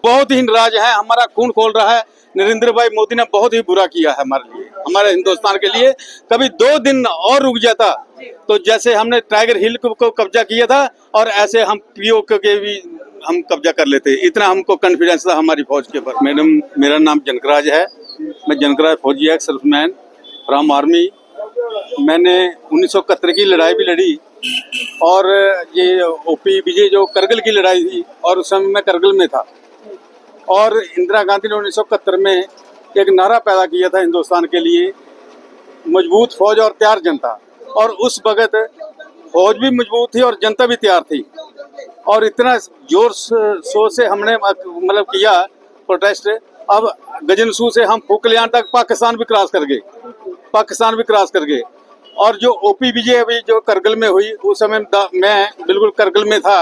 बहुत ही नाराज है, हमारा खून खोल रहा है। नरेंद्र भाई मोदी ने बहुत ही बुरा किया है हमारे लिए, हमारे हिंदुस्तान के लिए। कभी 2 दिन और रुक जाता तो जैसे हमने टाइगर हिल को कब्जा किया था और ऐसे हम पीओके के भी हम कब्जा कर लेते। इतना हमको कॉन्फिडेंस था हमारी फौज के ऊपर। मैडम, मेरा नाम जनकराज है, मैं जनकराज फौजी एक्स सर्विसमैन फ्रॉम आर्मी। मैंने 1971 की लड़ाई भी लड़ी और ये ओपी विजय जो करगिल की लड़ाई थी, और उस समय मैं करगिल में था। और इंदिरा गांधी ने 1971 में एक नारा पैदा किया था हिंदुस्तान के लिए, मजबूत फौज और तैयार जनता। और उस वक्त फौज भी मजबूत थी और जनता भी तैयार थी। और इतना जोर शोर से हमने मतलब किया प्रोटेस्ट। अब गजनसू से हम फुकलियान तक पाकिस्तान भी क्रॉस कर गए। और जो ओपी विजय अभी जो करगिल में हुई, उस समय मैं बिल्कुल करगिल में था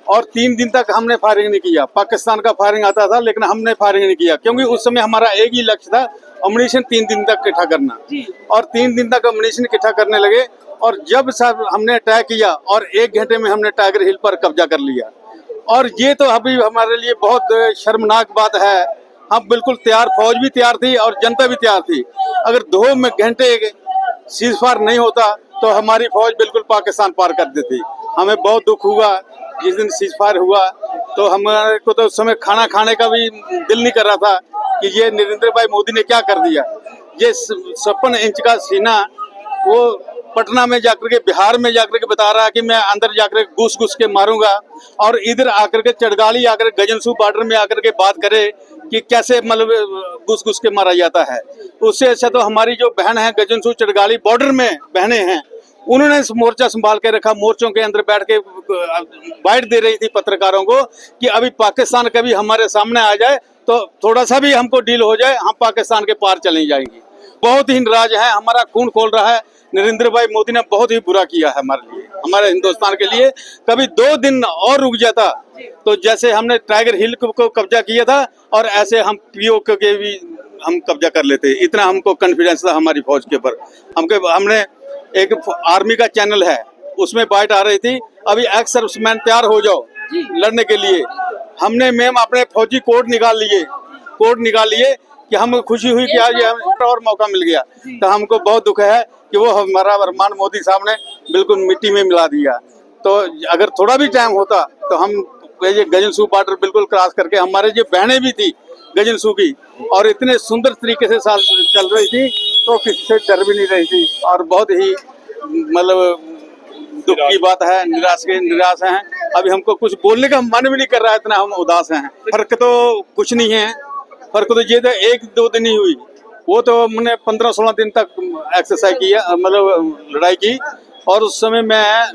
और 3 दिन तक हमने फायरिंग नहीं किया। पाकिस्तान का फायरिंग आता था लेकिन हमने फायरिंग नहीं किया, क्योंकि उस समय हमारा एक ही लक्ष्य था, अम्युनिशन 3 दिन तक इकट्ठा करना। और 3 दिन तक अम्युनिशन इकट्ठा करने लगे। और जब साहब हमने अटैक किया और 1 घंटे में हमने टाइगर हिल पर कब्जा कर लिया। और ये तो अभी हमारे लिए बहुत शर्मनाक बात है। हम बिल्कुल तैयार, फौज भी तैयार थी और जनता भी तैयार थी। अगर 2 घंटे सीज फायर नहीं होता तो हमारी फौज बिल्कुल पाकिस्तान पार कर देती। हमें बहुत दुख हुआ जिस दिन सीज फायर हुआ। तो हमारे को तो उस समय खाना खाने का भी दिल नहीं कर रहा था कि ये नरेंद्र भाई मोदी ने क्या कर दिया। ये 56 इंच का सीना वो पटना में जाकर के, बिहार में जाकर के बता रहा है कि मैं अंदर जाकर घुस घुस के मारूंगा। और इधर आकर के चड़गाली आकर गजनसू बॉर्डर में आकर के बात करे कि कैसे मतलब घुस घुस के मारा जाता है। उससे अच्छा तो हमारी जो बहन है गजनसू चड़गाली बॉर्डर में बहनें हैं, उन्होंने मोर्चा संभाल के रखा। मोर्चों के अंदर बैठ के बाइट दे रही थी पत्रकारों को कि अभी पाकिस्तान कभी हमारे सामने आ जाए तो थोड़ा सा भी हमको डील हो जाए, हम पाकिस्तान के पार चली जाएंगी। बहुत ही नाराज है, हमारा खून खोल रहा है। नरेंद्र भाई मोदी ने बहुत ही बुरा किया है हमारे लिए, हमारे हिंदुस्तान के लिए। कभी 2 दिन और रुक जाता तो जैसे हमने टाइगर हिल को कब्जा किया था और ऐसे हम पीओके के भी हम कब्जा कर लेते। इतना हमको कॉन्फिडेंस था हमारी फौज के ऊपर। हमने एक आर्मी का चैनल है, उसमें बाइट आ रही थी, अभी एक्स सर्विसमैन तैयार हो जाओ लड़ने के लिए। हमने मैम अपने फौजी कोड निकाल लिए कि हमें खुशी हुई कि आज हमें और मौका मिल गया। तो हमको बहुत दुख है कि वो हमारा अरमान मोदी साहब ने बिल्कुल मिट्टी में मिला दिया। तो अगर थोड़ा भी टाइम होता तो हम ये गजनसू बॉर्डर बिल्कुल क्रॉस करके, हमारे जो बहनें भी थी गजनसू की और इतने सुंदर तरीके से साथ चल रही थी तो किसी से डर भी नहीं रही थी। और बहुत ही मतलब दुख की बात है, निराश हैं। अभी हमको कुछ बोलने का मन भी नहीं कर रहा है, इतना हम उदास हैं। फर्क तो कुछ नहीं है, फर्क तो ये तो 1-2 दिन ही हुई। वो तो हमने 15-16 दिन तक एक्सरसाइज किया, मतलब लड़ाई की। और उस समय मैं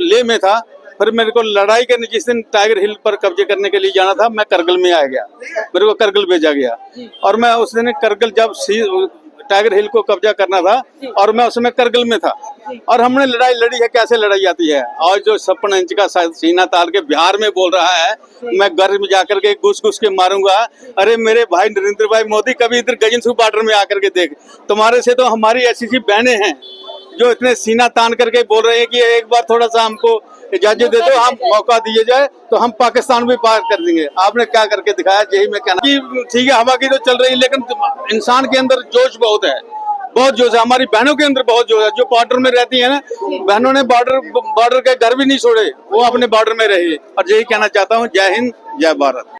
लेह में था। फिर मेरे को लड़ाई करने जिस दिन टाइगर हिल पर कब्जे करने के लिए जाना था, मैं करगिल में आ गया, मेरे को करगिल भेजा गया। और मैं उस दिन करगिल जब टाइगर हिल को कब्जा करना था और मैं उसमें करगिल में था और हमने लड़ाई लड़ी है। कैसे लड़ाई जाती है। और जो 56 इंच का सीना तान के बिहार में बोल रहा है मैं घर में जाकर के घुस घुस के मारूंगा। अरे मेरे भाई नरेंद्र भाई मोदी, कभी इधर गजनसू बॉर्डर में आकर के देख। तुम्हारे से तो हमारी ऐसी बहनें हैं जो इतने सीना तान करके बोल रहे हैं कि एक बार थोड़ा सा हमको इजाजत दे दो, हम मौका दिए जाए तो हम पाकिस्तान भी पार कर देंगे। आपने क्या करके दिखाया, यही मैं कहना कि ठीक है हवा की तो चल रही है लेकिन इंसान के अंदर जोश बहुत है, बहुत जोश है। हमारी बहनों के अंदर बहुत जोश है, जो बॉर्डर में रहती है ना, बहनों ने बॉर्डर के घर भी नहीं छोड़े, वो अपने बॉर्डर में रहे। और यही कहना चाहता हूँ। जय हिंद, जय भारत।